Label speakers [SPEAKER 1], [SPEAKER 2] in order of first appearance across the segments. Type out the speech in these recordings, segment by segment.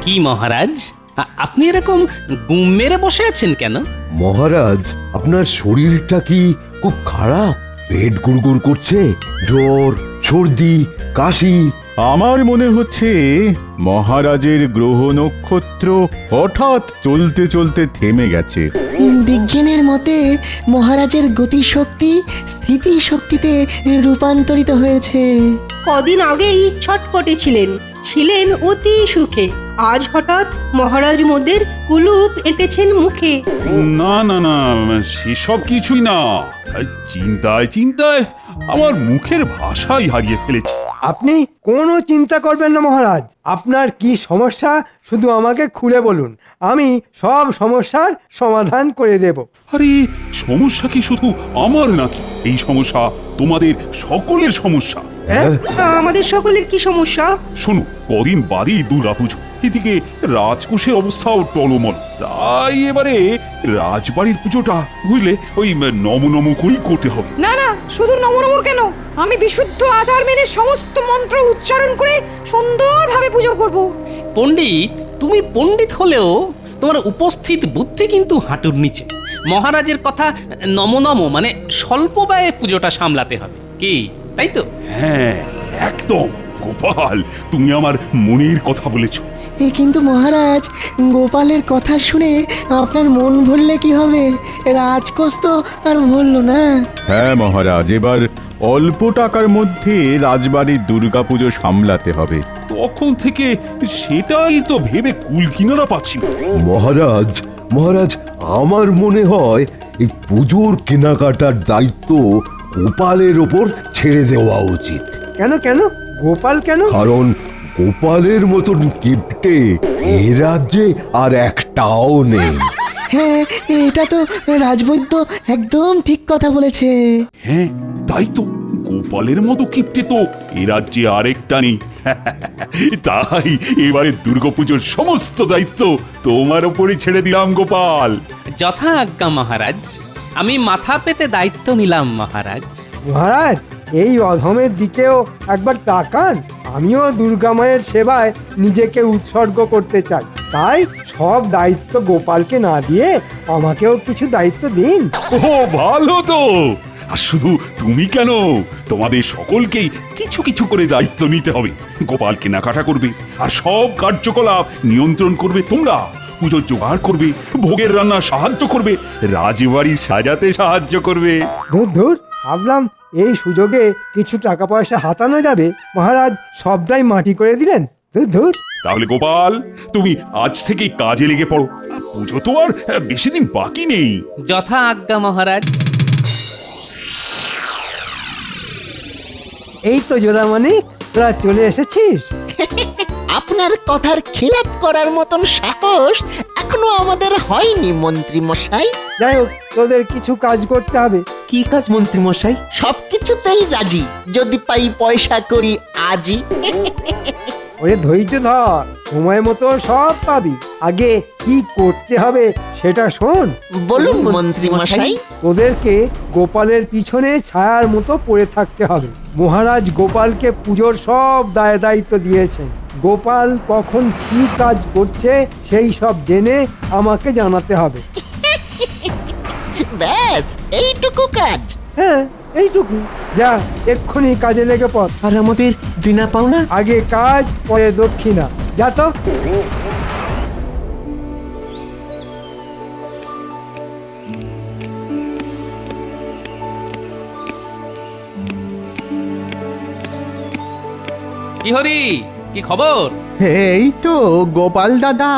[SPEAKER 1] কি মহারাজ, আপনি এরকম গুম মেরে বসে আছেন কেন?
[SPEAKER 2] মহারাজ, আপনার শরীরটা কি খুব খারাপ? পেট গুড়গুড় করছে, জ্বর, সর্দি, কাশি?
[SPEAKER 3] আমার মনে হচ্ছে মহারাজের গ্রহ নক্ষত্র হঠাৎ চলতে চলতে থেমে গেছে।
[SPEAKER 4] বিজ্ঞানের মতে মহারাজের গতিশক্তি স্থিতিশক্তিতে রূপান্তরিত হয়েছে।
[SPEAKER 5] কদিন আগেই ছটপটে ছিলেন অতি সুখে। আজ হঠাৎ মহারাজ মোদের কুলুপ এঁটেছেন মুখে।
[SPEAKER 6] না না না, সেসব কিছুই না। চিন্তায় চিন্তায় আমার মুখের ভাষাই হারিয়ে ফেলেছি।
[SPEAKER 7] আপনি কোনো চিন্তা করবেন না মহারাজ। আপনার কি সমস্যা শুধু আমাকে খুলে বলুন, আমি সব সমস্যার সমাধান করে দেব।
[SPEAKER 6] আরে সমস্যা কি শুধু আমার নাকি? এই সমস্যা তোমাদের সকলের সমস্যা।
[SPEAKER 7] হ্যাঁ?
[SPEAKER 5] আমাদের সকলের কি সমস্যা?
[SPEAKER 6] শোনো, কদিন বাদেই দুর্গাপুজো, এদিকে রাজকোষের অবস্থাও টলমল। তাই এবারে রাজবাড়ির পুজোটা বুঝলে ওই নম নম করেই করতে হবে।
[SPEAKER 8] না না, শুধু নমনমর কেন, আমি বিশুদ্ধ আচার মেনে সমস্ত মন্ত্র উচ্চারণ করে সুন্দরভাবে পুজো করব।
[SPEAKER 1] পণ্ডিত, তুমি পণ্ডিত হলেও তোমার উপস্থিত বুদ্ধি কিন্তু হাঁটুর নিচে। মহারাজের কথা নম মানে স্বল্প ব্যয়ে পুজোটা সামলাতে হবে, কি তাই তো?
[SPEAKER 6] হ্যাঁ একদম। গোপাল, তুমি আমার মনের কথা বলেছো।
[SPEAKER 4] কিন্তু মহারাজ, গোপালের কথা শুনে আপনার মন ভরলে কি হবে? রাজকোষ তো আর ভরল না।
[SPEAKER 3] হ্যাঁ মহারাজ, এবার অল্প টাকার মধ্যে রাজবাড়ির দুর্গাপুজো সামলাতে হবে।
[SPEAKER 6] তখন থেকে সেটাই তো ভেবে কুল কিনারা পাচ্ছি না।
[SPEAKER 2] মহারাজ, মহারাজ, আমার মনে হয় এই পুজোর কেনাকাটার দায়িত্ব গোপালের ওপর ছেড়ে দেওয়া উচিত।
[SPEAKER 7] কেন কেন গোপাল কেন?
[SPEAKER 2] কারণ গোপালের মতন কিপ্টে এ রাজ্যে আর একটাও নেই।
[SPEAKER 4] হ্যাঁ, এটা তো রাজবৈদ্য একদম ঠিক কথা বলেছে।
[SPEAKER 6] হ্যাঁ তাই তো, গোপালের মতো কিপ্টে তো এ রাজ্যে আরেকটা নেই। তাই এবারে দুর্গাপুজোর সমস্ত দায়িত্ব তোমার উপরে ছেড়ে দিলাম গোপাল।
[SPEAKER 1] যথা আজ্ঞা মহারাজ, আমি মাথা পেতে দায়িত্ব নিলাম মহারাজ।
[SPEAKER 7] মহারাজ, এই অধমের দিকেও একবার তাকান। আমিও দুর্গা মায়ের সেবায় নিজেকে উৎসর্গ করতে চাই। তাই সব দায়িত্ব গোপালকে না দিয়ে আমাকেও কিছু দায়িত্ব দিন।
[SPEAKER 6] ও ভালো তো। আর শুধু তুমি কেন, তোমাদের সকলকেই কিছু কিছু করে দায়িত্ব নিতে হবে। গোপাল কেনাকাটা করবে, আর সব কার্যকলাপ নিয়ন্ত্রণ করবে তোমরা। পুজোর জোগাড় করবে, ভোগের রান্না সাহায্য করবে, রাজবাড়ি সাজাতে সাহায্য করবে।
[SPEAKER 7] ধুর ধুর, ভাবলাম এই সুযোগে কিছু টাকা পয়সা হাতানো যাবে, মহারাজ সবটাই মাটি করে দিলেন। ধুর ধুর।
[SPEAKER 6] তাহলে গোপাল, তুমি আজ থেকেই কাজে লেগে পড়ো। পুজো তো আর বেশি দিন বাকি নেই।
[SPEAKER 1] যথা আজ্ঞা মহারাজ।
[SPEAKER 7] এই তো জোড়ামণি, তোরা চলে এসেছিস।
[SPEAKER 9] আপনার কথার খিলাপ করার মতন সাহস এখনো আমাদের হয়নি মন্ত্রী মশাই।
[SPEAKER 7] যাই হোক, তোদের কিছু কাজ করতে হবে।
[SPEAKER 9] কি কাজ মন্ত্রী মশাই? সবকিছুতেই রাজি, যদি পাই পয়সা করি আজই।
[SPEAKER 7] ওরে ধৈর্য ধর, সময় মতো সব পাবি। আগে কি করতে হবে সেটা শোন।
[SPEAKER 9] বলুন মন্ত্রী মশাই।
[SPEAKER 7] তোদেরকে গোপালের পিছনে ছায়ার মতো পড়ে থাকতে হবে। মহারাজ গোপালকে পুজোর সব দায় দায়িত্ব দিয়েছেন। গোপাল কখন কি কাজ করছে সেই সব জেনে আমাকে জানাতে হবে।
[SPEAKER 9] ব্যাস এইটুকু কাজ?
[SPEAKER 7] হ্যাঁ, এইটুকু। যা, এক্ষুনি কাজে লেগে পড়।
[SPEAKER 9] আর আমাদের দিনা পাওনা?
[SPEAKER 7] আগে কাজ, পরে দক্ষিণা। যা তো।
[SPEAKER 1] কি হরি, কি খবর?
[SPEAKER 10] এই তো গোপাল দাদা,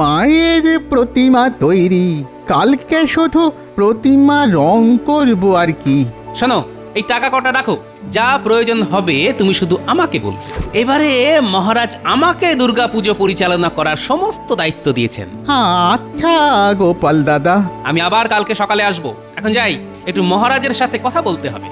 [SPEAKER 10] মায়ের প্রতিমা তৈরি। কালকে শুধু প্রতিমা রং করব আর কি।
[SPEAKER 1] শোনো, এই টাকা কটা রাখো, যা প্রয়োজন হবে তুমি শুধু আমাকে বলবে। এবারে মহারাজ আমাকে দুর্গাপুজো পরিচালনা করার সমস্ত দায়িত্ব দিয়েছেন।
[SPEAKER 10] আচ্ছা গোপাল দাদা।
[SPEAKER 1] আমি আবার কালকে সকালে আসব। এখন যাই, একটু মহারাজের সাথে কথা বলতে হবে।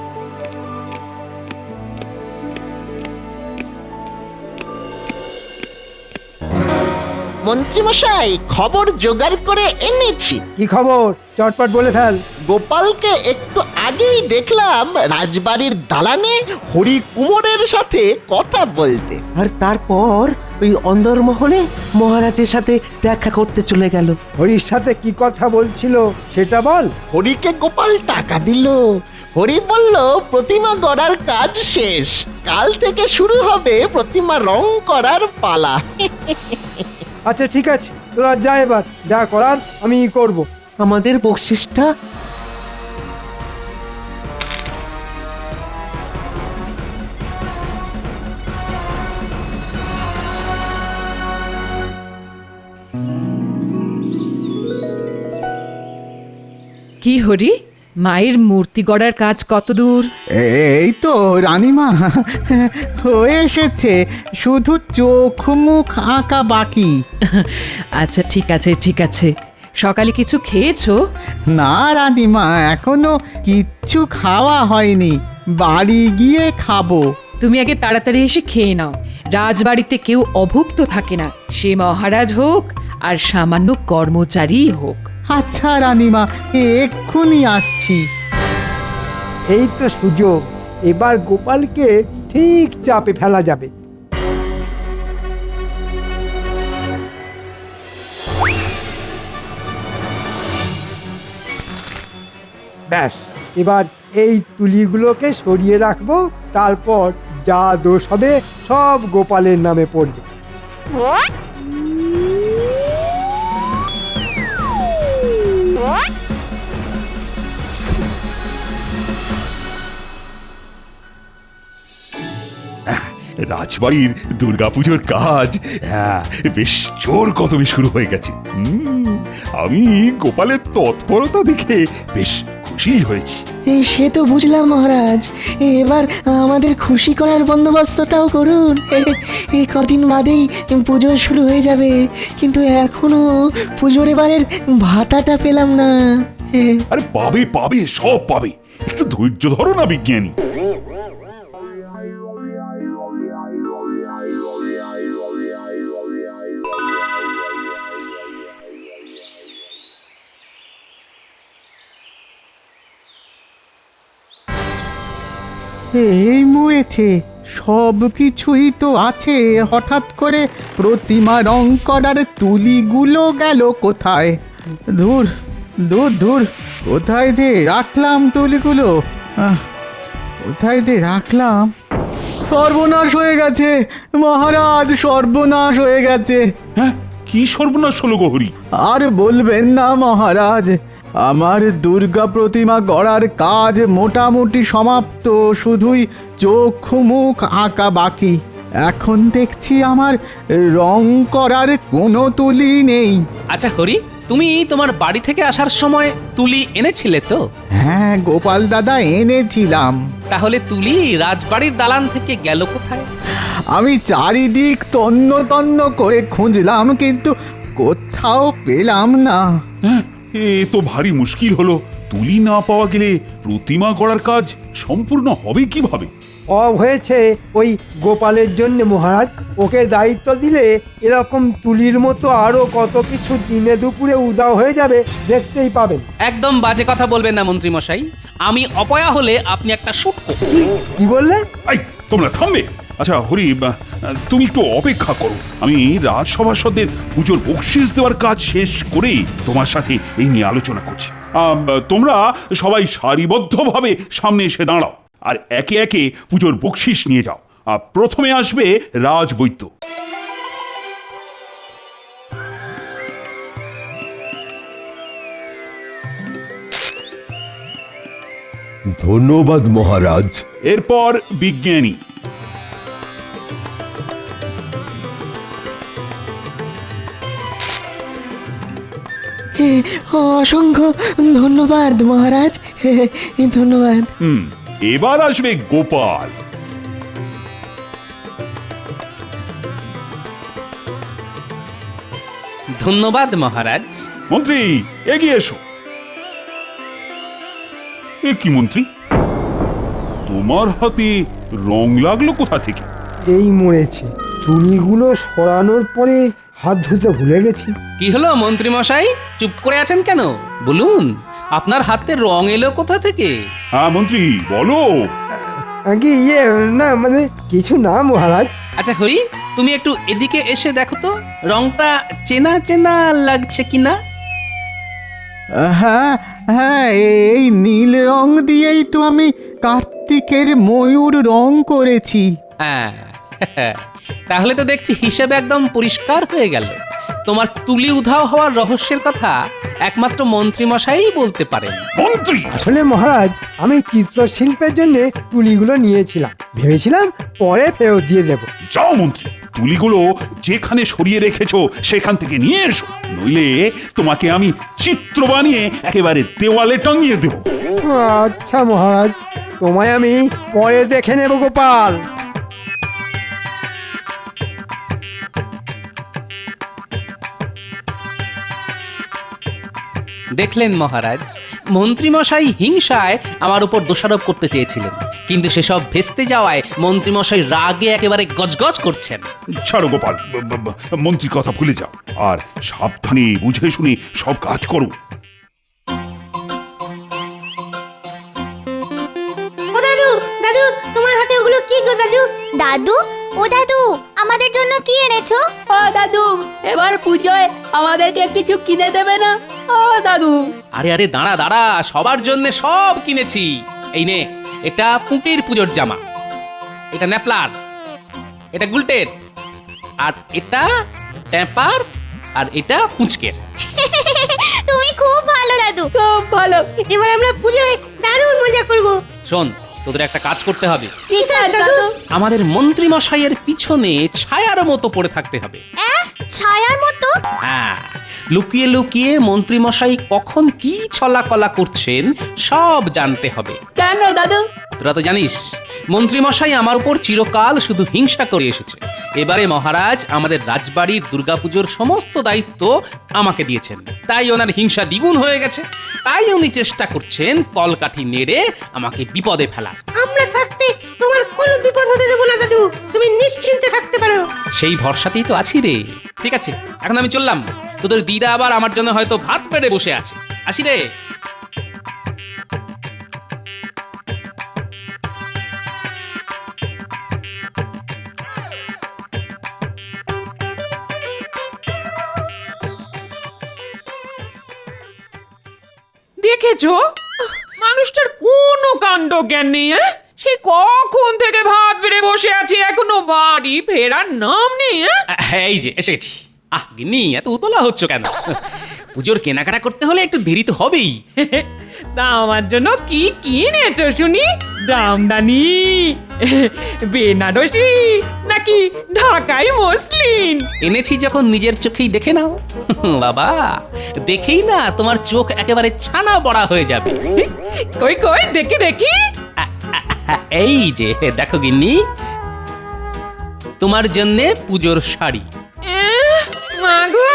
[SPEAKER 9] মন্ত্রী মশাই, খবর জোগাড় করে এনেছি।
[SPEAKER 7] কি খবর? চটপট বলে ফেল।
[SPEAKER 9] গোপালকে একটু আগেই দেখলাম রাজবাড়ির দালানে হরি কুমোরের সাথে কথা বলতে। আর তারপর ওই অন্দরমহলে মহারাজের সাথে দেখা করতে চলে গেল।
[SPEAKER 7] হরির সাথে কি কথা বলছিল সেটা বল।
[SPEAKER 9] হরিকে গোপাল টাকা দিল। হরি বলল প্রতিমা গড়ার কাজ শেষ, কাল থেকে শুরু হবে প্রতিমা রং করার পালা।
[SPEAKER 7] আচ্ছা ঠিক আছে, তোরা যা, এবার যা করার আমি করব।
[SPEAKER 9] আমাদের বকশিসটা
[SPEAKER 8] কি হরি, মায়ের মূর্তি গড়ার কাজ কত দূর?
[SPEAKER 10] এই তো রানীমা, হয়ে এসেছে, শুধু চোখ মুখ আঁকা বাকি।
[SPEAKER 8] আচ্ছা ঠিক আছে ঠিক আছে, সকালে কিছু খেয়েছো?
[SPEAKER 10] না রানীমা, এখনো কিচ্ছু খাওয়া হয়নি, বাড়ি গিয়ে খাবো।
[SPEAKER 8] তুমি আগে তাড়াতাড়ি এসে খেয়ে নাও। রাজবাড়িতে কেউ অভুক্ত থাকে না, সে মহারাজ হোক আর সামান্য কর্মচারী হোক।
[SPEAKER 10] আচ্ছা রানীমা, এক্ষুনি আসছি।
[SPEAKER 7] এই তো সুযোগ, এবার গোপালকে ঠিক চাপে ফেলা যাবে। ব্যাস, এবার এই তুলিগুলোকে সরিয়ে রাখবো, তারপর যা দোষ হবে সব গোপালের নামে পড়বে।
[SPEAKER 6] রাজবাড়ির দুর্গাপুজোর কাজ বেশ জোর কদমে শুরু হয়ে গেছে। আমি গোপালের তৎপরতা দেখে বেশ খুশি হয়েছি।
[SPEAKER 4] সে তো বুঝলাম মহারাজ, এবার আমাদের খুশি করার বন্দোবস্তটাও করুন। এই কদিন বাদেই পুজো শুরু হয়ে যাবে, কিন্তু এখনো পুজোর এবারের ভাতাটা পেলাম না।
[SPEAKER 6] আরে পাবে পাবে, সব পাবে, একটু ধৈর্য ধরো না বিজ্ঞানী।
[SPEAKER 10] এই মরেছে, সব কিছুই তো আছে, হঠাৎ করে প্রতিমা রং করার তুলিগুলো গেল কোথায়? দূর দূর দূর, কোথায় যে রাখলাম তুলিগুলো? কোথায় যে রাখলাম? সর্বনাশ হয়ে গেছে মহারাজ, সর্বনাশ হয়ে গেছে।
[SPEAKER 6] হ্যাঁ, কি সর্বনাশ হলো গহরি?
[SPEAKER 10] আর বলবেন না মহারাজ, আমার দুর্গা প্রতিমা গড়ার কাজ মোটামুটি সমাপ্ত, শুধুই চোখ মুখ আঁকা বাকি। এখন দেখছি আমার রং করার কোনো তুলি নেই।
[SPEAKER 1] আচ্ছা হরি, তুমি তোমার বাড়ি থেকে আসার সময় তুলি এনেছিলে তো?
[SPEAKER 10] হ্যাঁ গোপাল দাদা, এনেছিলাম।
[SPEAKER 1] তাহলে তুলি রাজবাড়ির দালান থেকে গেল কোথায়?
[SPEAKER 10] আমি চারিদিক তন্ন তন্ন করে খুঁজলাম, কিন্তু কোথাও পেলাম না।
[SPEAKER 6] হ্যাঁ, এ তো ভারী মুশকিল হলো। তুলি না পাওয়া গেলে প্রতিমা গড়ার কাজ সম্পূর্ণ হবে কিভাবে?
[SPEAKER 7] হয়েছে ওই গোপালের জন্য মহারাজ। ওকে দায়িত্ব দিলে এরকম তুলির মতো আরো কত কিছু দিনে দুপুরে উদাও হয়ে যাবে, দেখতেই পাবেন।
[SPEAKER 1] একদম বাজে কথা বলবেন না মন্ত্রী মশাই, আমি অপয়া হলে আপনি একটা শুটকো।
[SPEAKER 7] কি বললে?
[SPEAKER 6] এই, তোমরা থামবে। আচ্ছা হরি, তুমি একটু অপেক্ষা করো, আমি রাজসভাসদের পুজোর বকশিস দেওয়ার কাজ শেষ করে তোমার সাথে এই নিয়ে আলোচনা করছি। তোমরা সবাই সারিবদ্ধভাবে সামনে এসে দাঁড়াও আর একে একে পুজোর বকশিস নিয়ে যাও। প্রথমে আসবে রাজবৈদ্য।
[SPEAKER 2] ধন্যবাদ মহারাজ।
[SPEAKER 6] এরপর বিজ্ঞানী।
[SPEAKER 4] অসংখ্য ধন্যবাদ মহারাজ, ধন্যবাদ।
[SPEAKER 6] এবার আসবে গোপাল।
[SPEAKER 1] ধন্যবাদ মহারাজ।
[SPEAKER 6] মন্ত্রী এগিয়ে এসো। এ কি মন্ত্রী, তোমার হাতে রং লাগলো কোথা থেকে?
[SPEAKER 7] এই মরেছে, তুলিগুলো সরানোর পরে হাত ধুতে ভুলে গেছি।
[SPEAKER 1] কি হলো মন্ত্রী মশাই, চুপ করে আছেন কেন? বলুন, আপনার হাতে রং এলো কোথা থেকে?
[SPEAKER 6] হ্যাঁ মন্ত্রী বলো।
[SPEAKER 7] আগে না মানে কিছু না মহারাজ,
[SPEAKER 1] আচ্ছা হরি, তুমি একটু এদিকে এসে দেখো তো রংটা চেনা চেনা লাগছে কিনা।
[SPEAKER 10] হ্যাঁ হ্যাঁ, এই নীল রং দিয়েই তো আমি কার্তিকের ময়ূর রং করেছি।
[SPEAKER 1] হ্যাঁ, তাহলে তো দেখছি হিসেবে একদম পরিষ্কার হয়ে গেল। তোমার তুলি উধাও হওয়ার রহস্যের কথা একমাত্র মন্ত্রীমশাই বলতে পারেন।
[SPEAKER 6] মন্ত্রী
[SPEAKER 7] আসলে মহারাজ, আমি চিত্রশিল্পের জন্য তুলিগুলো নিয়েছিলাম, ভেবেছিলাম পরে ফেরত দিয়ে দেব।
[SPEAKER 6] যাও মন্ত্রী, তুলিগুলো যেখানে সরিয়ে রেখেছো সেখান থেকে নিয়ে এসো, নইলে তোমাকে আমি চিত্র বানিয়ে একেবারে দেওয়ালে টাঙিয়ে দেব।
[SPEAKER 7] আচ্ছা মহারাজ, তোমায় আমি পরে দেখে নেব গোপাল।
[SPEAKER 1] দেখলেন মহারাজ, মন্ত্রীমশাই হিংসায় আমার উপর দোষারোপ করতে চেয়েছিলেন, কিন্তু সেসব ভেস্তে যাওয়ায় মন্ত্রীমশাই রাগে একেবারে গজগজ করছেন।
[SPEAKER 6] ছাড়ো গোপাল, মন্ত্রীর কথা ভুলে যাও, আর সাবধানে বুঝে শুনে সব কাজ করো।
[SPEAKER 5] ও দাদু, দাদু তোমার হাতে ওগুলো কি গো দাদু?
[SPEAKER 11] দাদু, ও দাদু, আমাদের জন্য কি এনেছো?
[SPEAKER 12] ও দাদু, এবার পুজোয় আমাদেরকে কিছু কিনে দেবে না? ও দাদু।
[SPEAKER 1] আরে আরে দাঁড়া দাঁড়া, সবার জন্য সব কিনেছি। এই নে, এটা পুঁটির পুজোর জামা, এটা ন্যাপলার, এটা গুলটের, আর এটা ট্যাপার, আর এটা পুঁচকের।
[SPEAKER 11] তুমি খুব ভালো দাদু।
[SPEAKER 12] খুব ভালো।
[SPEAKER 5] এবার আমরা পুজোয় দারুণ মজা করব।
[SPEAKER 1] শোন, তোদের একটা কাজ করতে হবে।
[SPEAKER 5] ঠিক আছে দাদু।
[SPEAKER 1] আমাদের মন্ত্রীমশাইয়ের পিছনে ছায়ার মতো পড়ে থাকতে হবে।
[SPEAKER 11] ছায়ার মতো?
[SPEAKER 1] হ্যাঁ, লুকিয়ে লুকিয়ে মন্ত্রীমশাই কখন কি ছলাকলা করছেন সব জানতে হবে।
[SPEAKER 12] কেন দাদু?
[SPEAKER 1] তোরা তো জানিস মন্ত্রীমশাই আমার উপর চিরকাল শুধু হিংসা করে এসেছে। এবারে মহারাজ আমাদের রাজবাড়ির দুর্গাপুজোর সমস্ত দায়িত্ব আমাকে দিয়েছেন, তাই ওনার হিংসা দ্বিগুণ হয়ে গেছে। তাই উনি চেষ্টা করছেন কলকাঠি নেড়ে আমাকে বিপদে ফেলার।
[SPEAKER 5] আমরা থাকতে তোমার কোনো বিপদ হতে দেব না দাদু, তুমি নিশ্চিন্তে থাকতে পারো।
[SPEAKER 1] সেই ভরসাতেই তো আছি রে। ঠিক আছে, এখন আমি চললাম। তোদের দিদা আবার আমার জন্য হয়তো ভাত পেড়ে বসে আছে। আসি রে।
[SPEAKER 8] দেখেছো, মানুষটার কোনো কাণ্ড জ্ঞান নেই। সে কখন থেকে ভাত বেড়ে বসে আছে, এখনো বাড়ি ফেরার নাম নেই।
[SPEAKER 1] এই যে এসে গেছি। আহ গিন্নি, এত উতলা হচ্ছ কেন? পুজোর কেনাকাটা করতে হলে একটু দেরি তো হবেই।
[SPEAKER 8] তা আমার জন্য কি কিনেছো শুনি? জামদানি, বেনারসি, নাকি ঢাকাই মসলিন?
[SPEAKER 1] এনেছি যখন নিজের চোখেই দেখে নাও। বাবা, দেখেই না তোমার চোখ একেবারে ছানা বড়া হয়ে যাবে।
[SPEAKER 8] কই কই দেখি দেখি।
[SPEAKER 1] এই যে দেখো গিন্নি, তোমার জন্য পুজোর শাড়ি।
[SPEAKER 8] মাগো,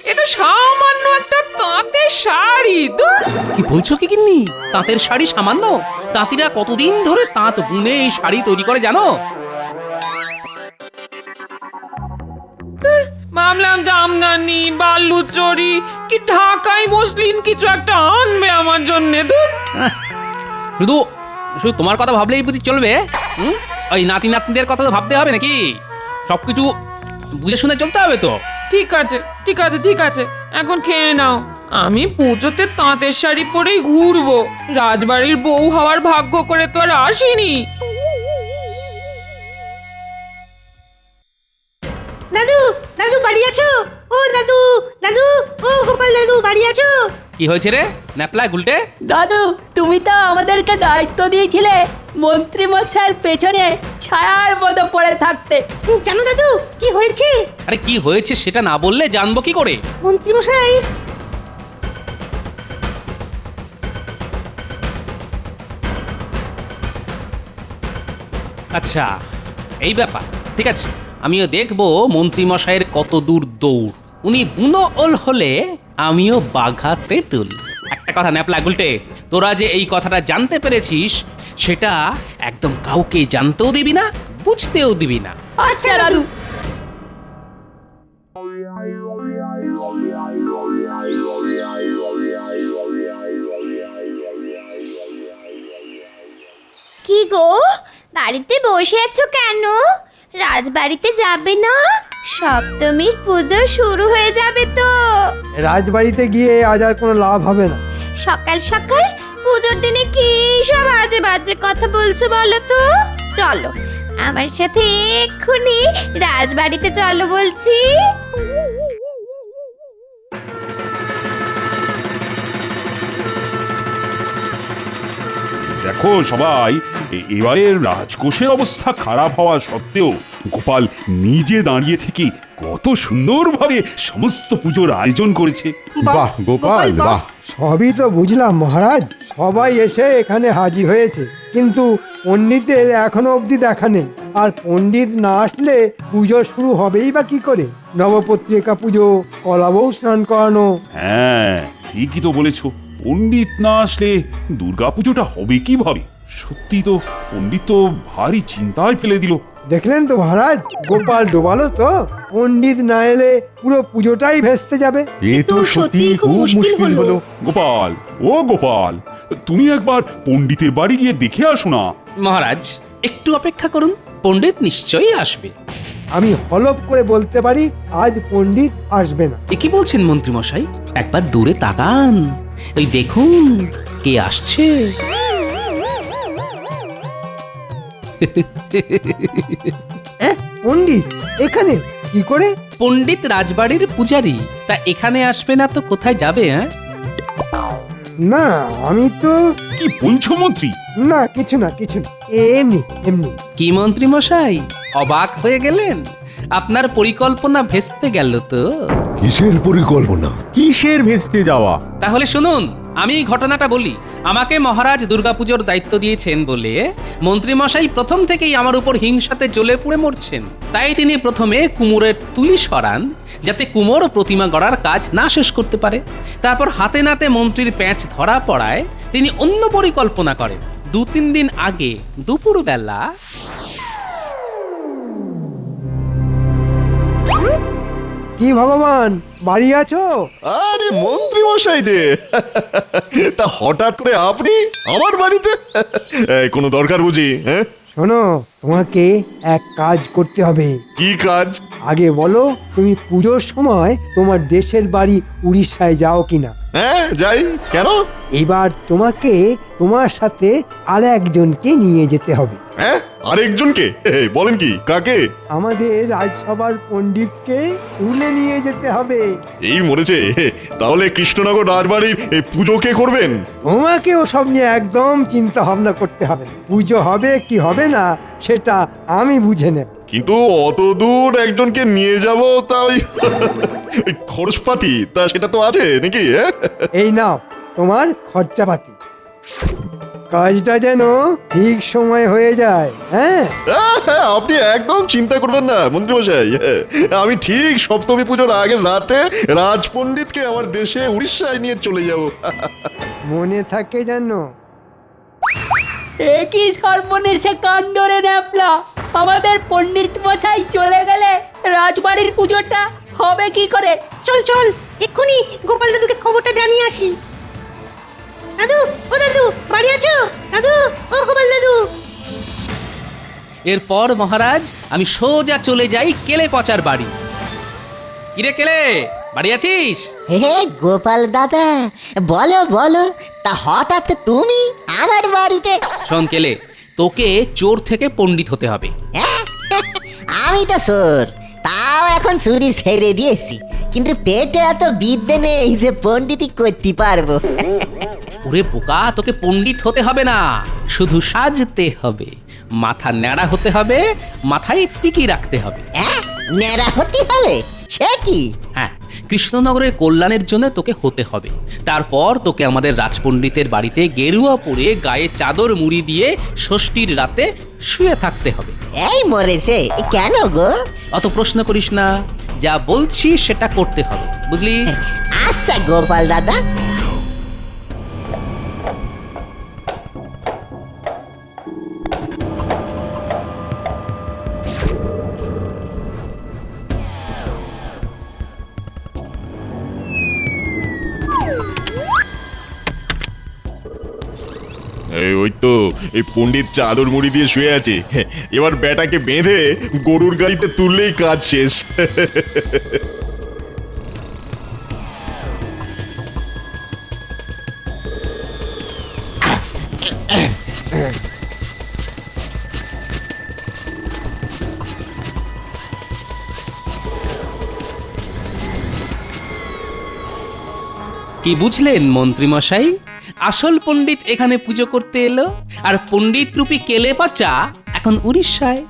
[SPEAKER 8] এ তো সামান্য একটা তাঁতের শাড়ি। দূর,
[SPEAKER 1] কি বলছো কি গিন্নি? তাঁতের শাড়ি সামান্য? তাঁতিরা কতদিন ধরে তাঁত বুনে এই শাড়ি তৈরি করে জানো?
[SPEAKER 8] ভাবলাম জামদানি, বালুচরি কি ঢাকাই মসলিন কিছু একটা আনবে আমার জন্য। দূর,
[SPEAKER 1] শুধু শুধু তোমার কথা ভাবলেই বুঝি চলবে? ওই নাতি নাতনিদের কথা তো ভাবতে হবে নাকি? সবকিছু বুঝে শুনে চলতে হবে তো।
[SPEAKER 8] ঠিক আছে ঠিক আছে ঠিক আছে, এখন খেয়ে নাও। আমি পুজোতে তাঁতের শাড়ি পরেই ঘুরবো, রাজবাড়ির বউ হওয়ার ভাগ্য করে তো আর আসিনি।
[SPEAKER 5] দাদু, দাদু বাড়ি আছো? ও দাদু, দাদু, ও গোপাল দাদু বাড়ি আছো?
[SPEAKER 1] কি হয়েছে রে ন্যাপলা গুলটে?
[SPEAKER 12] দাদু, তুমি তো আমাদেরকে দায়িত্ব দিয়েছিলে মন্ত্রী মশাইয়ের পেছনে ছায়ার মতো পড়ে থাকতে।
[SPEAKER 5] জানো দাদু কি হয়েছে?
[SPEAKER 1] আরে কি হয়েছে সেটা না বললে জানবো কি করে?
[SPEAKER 5] মন্ত্রী মশাই
[SPEAKER 1] আচ্ছা, এই ব্যাপার। ঠিক আছে, আমিও দেখবো মন্ত্রীমশাইয়ের কত দূর দৌড়। উনি বুনো ওল হলে আমিও বাঘা তেঁতুল। একটা কথা ন্যাপলা গুলটে, তোরা যে এই কথাটা জানতে পেরেছিস সেটা একদম কাউকে জানতেও দিবি না, বুঝতেও দিবি না।
[SPEAKER 12] আচ্ছা দাদু।
[SPEAKER 11] কি গো, বাড়িতে বসে আছো কেন? রাজবাড়িতে যাবে না? সপ্তমীর পুজো শুরু হয়ে যাবে তো।
[SPEAKER 7] রাজবাড়িতে গিয়ে আজ আর কোনো লাভ হবে না।
[SPEAKER 11] সকাল সকাল পুজোর দিনে কি সব আজে বাজে কথা বলছো বলো তো? চলো আমার সাথে এক্ষুনি রাজবাড়িতে চলো বলছি।
[SPEAKER 6] দেখো সবাই, এবারের রাজকোষের অবস্থা খারাপ হওয়া সত্ত্বেও গোপাল নিজে দাঁড়িয়ে থেকে কত সুন্দরভাবে সমস্ত পুজোর আয়োজন করেছে।
[SPEAKER 3] বাহ গোপাল বাহ।
[SPEAKER 7] সবই তো বুঝলাম মহারাজ, সবাই এসে এখানে হাজির হয়েছে, কিন্তু পণ্ডিতের এখনো অবধি দেখা নেই। আর পণ্ডিত না আসলে পুজো শুরু হবেই বা কি করে? নবপত্রিকা পুজো, কলাবউ স্নান করানো।
[SPEAKER 6] হ্যাঁ, ঠিকই তো বলেছো। পণ্ডিত না আসলে দুর্গাপুজোটা হবে কিভাবে? সত্যি তো, পণ্ডিত তো ভারী চিন্তায় ফেলে দিল।
[SPEAKER 7] দেখলেন তো মহারাজ, গোপাল ডোবালো তো। পণ্ডিত না এলে পুরো পুজোটাই ভেস্তে যাবে।
[SPEAKER 3] এ তো সত্যি খুব মুশকিল হলো।
[SPEAKER 6] গোপাল, ও গোপাল, তুমি একবার পণ্ডিতের বাড়ি গিয়ে দেখে আসো না।
[SPEAKER 1] মহারাজ একটু অপেক্ষা করুন, পণ্ডিত নিশ্চয়ই আসবে।
[SPEAKER 7] আমি হলফ করে বলতে পারি আজ পণ্ডিত আসবে না।
[SPEAKER 1] এ কি বলছেন মন্ত্রী মশাই? একবার দূরে তাকান, ওই দেখুন কে আসছে।
[SPEAKER 7] পণ্ডিত এখানে কি করে?
[SPEAKER 1] পণ্ডিত রাজবাড়ির পূজারী, তা এখানে আসবে না তো কোথায় যাবে? হ্যাঁ,
[SPEAKER 7] না আমি তো
[SPEAKER 6] কি বলছো মন্ত্রী?
[SPEAKER 7] না, কিছু না কিছু না, এমনি এমনি।
[SPEAKER 1] কি মন্ত্রী মশাই অবাক হয়ে গেলেন? আপনার পরিকল্পনা ভেস্তে গেল তো?
[SPEAKER 2] কিসের পরিকল্পনা?
[SPEAKER 3] কিসের ভেস্তে যাওয়া?
[SPEAKER 1] তাহলে শুনুন, আমি ঘটনাটা বলি। আমাকে মহারাজ দুর্গাপুজোর দায়িত্ব দিয়েছেন বলে মন্ত্রী মশাই প্রথম থেকেই আমার উপর হিংসাতে জ্বলে পুড়ে মরছেন। তাই তিনি প্রথমে কুমোরের তুলি সরান, যাতে কুমোর প্রতিমা গড়ার কাজ না শেষ করতে পারে। তারপর হাতে নাতে মন্ত্রীর প্যাঁচ ধরা পড়ায় তিনি অন্য পরিকল্পনা করেন। 2-3 দিন আগে দুপুরবেলা
[SPEAKER 7] কি ভগবান, বাড়ি আছো?
[SPEAKER 13] আরে মন্ত্রী মশাই যে, তা হঠাৎ করে আপনি আমার বাড়িতে? কোনো দরকার বুঝি? হ্যাঁ
[SPEAKER 7] শোনো, তোমাকে এক কাজ করতে হবে।
[SPEAKER 13] কি কাজ?
[SPEAKER 7] আগে বলো, তুমি পুজোর সময় তোমার দেশের বাড়ি উড়িষ্যায় যাও কিনা?
[SPEAKER 13] হ্যাঁ যাই। কেন?
[SPEAKER 7] এবার তোমাকে তোমার সাথে আর একজনকে নিয়ে যেতে হবে।
[SPEAKER 13] হ্যাঁ, আরেকজনকে? বলেন কি, কাকে?
[SPEAKER 7] আমাদের রাজসভার পণ্ডিতকে তুলে নিয়ে যেতে হবে।
[SPEAKER 13] এই মরেছে, তাহলে কৃষ্ণনগর রাজবাড়ির পুজো কে করবেন?
[SPEAKER 7] তোমাকে ওসব নিয়ে একদম চিন্তা ভাবনা করতে হবে না। পুজো হবে কি হবে না সেটা আমি বুঝে নেব।
[SPEAKER 13] কিন্তু অত দূর একজনকে নিয়ে যাব, তা ওই খরচপাতি তা সেটা তো আছে নাকি?
[SPEAKER 7] এই নাও তোমার খরচাপাতি। কাজটা যেন ঠিক সময় হয়ে যায়। হ্যাঁ,
[SPEAKER 13] আপনি একদম চিন্তা করবেন না মন্ত্রী মশাই। আমি ঠিক সপ্তমী পুজোর আগের রাতে রাজপণ্ডিতকে আমার দেশে উড়িষ্যায় নিয়ে চলে যাব।
[SPEAKER 7] মনে থাকে যেন।
[SPEAKER 12] এ কি সর্বনেশে কাণ্ড রে ন্যাপলা! আমাদের পণ্ডিত মশাই চলে গেলে রাজবাড়ির পুজোটা হবে কি করে?
[SPEAKER 5] চল চল, এক্ষুনি গোপাল দাদুকে খবরটা জানিয়ে আসি। দাদু, ও দাদু, বাড়ি আছো? দাদু, ও গোপাল দাদু।
[SPEAKER 1] এরপর মহারাজ আমি সোজা চলে যাই কেলে পচার বাড়ি। কিরে কেলে, বাড়ি আছিস?
[SPEAKER 9] হে গোপাল দাদা, বলো বলো, তা হঠাৎ তুমি আমার বাড়িতে?
[SPEAKER 1] শোন কেলে, তোকে চোর থেকে পণ্ডিত হতে হবে।
[SPEAKER 9] আমি তো চোর, তাও এখন চুরি ছেড়ে দিয়েছি, কিন্তু পেটে এত বিদ্যে নেই যে পণ্ডিতই করতে পারবো।
[SPEAKER 1] ওরে বোকা, তোকে পণ্ডিত হতে হবে না, শুধু সাজতে হবে। মাথা ন্যাড়া হতে হবে, মাথায় টিকি রাখতে হবে।
[SPEAKER 9] ন্যাড়া হতে হবে? সে কি?
[SPEAKER 1] হ্যাঁ, কৃষ্ণনগরের কল্যাণের জন্য তোকে হতে হবে। তারপর তোকে আমাদের রাজপণ্ডিতের বাড়িতে গেরুয়া পরে গায়ে চাদর মুড়ি দিয়ে ষষ্ঠীর রাতে শুয়ে থাকতে হবে।
[SPEAKER 9] এই মরেছে, কেন গো?
[SPEAKER 1] অত প্রশ্ন করিস না, যা বলছি সেটা করতে হবে, বুঝলি?
[SPEAKER 9] আচ্ছা গোপাল দাদা।
[SPEAKER 13] ওই তো এই পণ্ডিত চাদর মুড়ি দিয়ে শুয়ে আছে, এবার বেটাকে বেঁধে গরুর গাড়িতে তুললেই কাজ শেষ।
[SPEAKER 1] কি বুঝলেন মন্ত্রী মশাই? আসল পণ্ডিত এখানে পুজো করতে এলো, আর পণ্ডিত রূপী কেলে পচা এখন উড়িষ্যায়।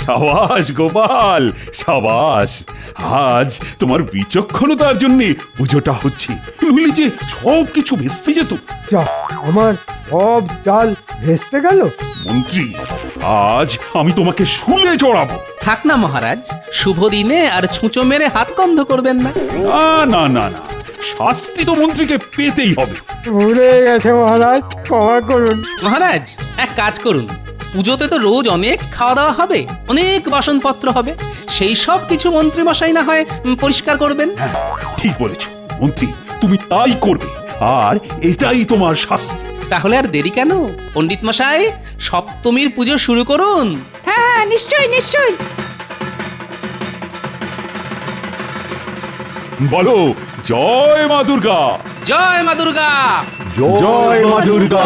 [SPEAKER 6] সাবাস গোপাল, সাবাস। আজ তোমার বিচক্ষণতার জন্য পুজোটা হচ্ছে, নইলে যে সব কিছু ভেস্তে যেত।
[SPEAKER 7] যা, আমার সব চাল ভেস্তে গেল।
[SPEAKER 6] মন্ত্রী, আজ আমি তোমাকে শুলে চড়াবো।
[SPEAKER 1] থাক না মহারাজ, শুভ দিনে আর ছুঁচো মেরে হাত বন্ধ করবেন না।
[SPEAKER 6] না না না না, শাস্তি তো মন্ত্রীকে পেতেই হবে।
[SPEAKER 7] ভুলে গেছে মহারাজ, ক্ষমা করুন।
[SPEAKER 1] মহারাজ এক কাজ করুন, পুজোতে তো রোজ অনেক খাওয়া দাওয়া হবে, অনেক বাসনপত্র হবে, সেই সব কিছু মন্ত্রী মশাই না হয় পরিষ্কার করবেন।
[SPEAKER 6] হ্যাঁ, ঠিক বলেছ মন্ত্রী, তুমি তাই করবে, আর এটাই তোমার শাস্তি।
[SPEAKER 1] তাহলে আর দেরি কেন, পণ্ডিত মশাই সপ্তমীর পুজো শুরু করুন।
[SPEAKER 8] হ্যাঁ নিশ্চয়ই নিশ্চয়ই।
[SPEAKER 6] বলো জয় মা দুর্গা।
[SPEAKER 1] জয় মা দুর্গা।
[SPEAKER 2] জয় মা দুর্গা।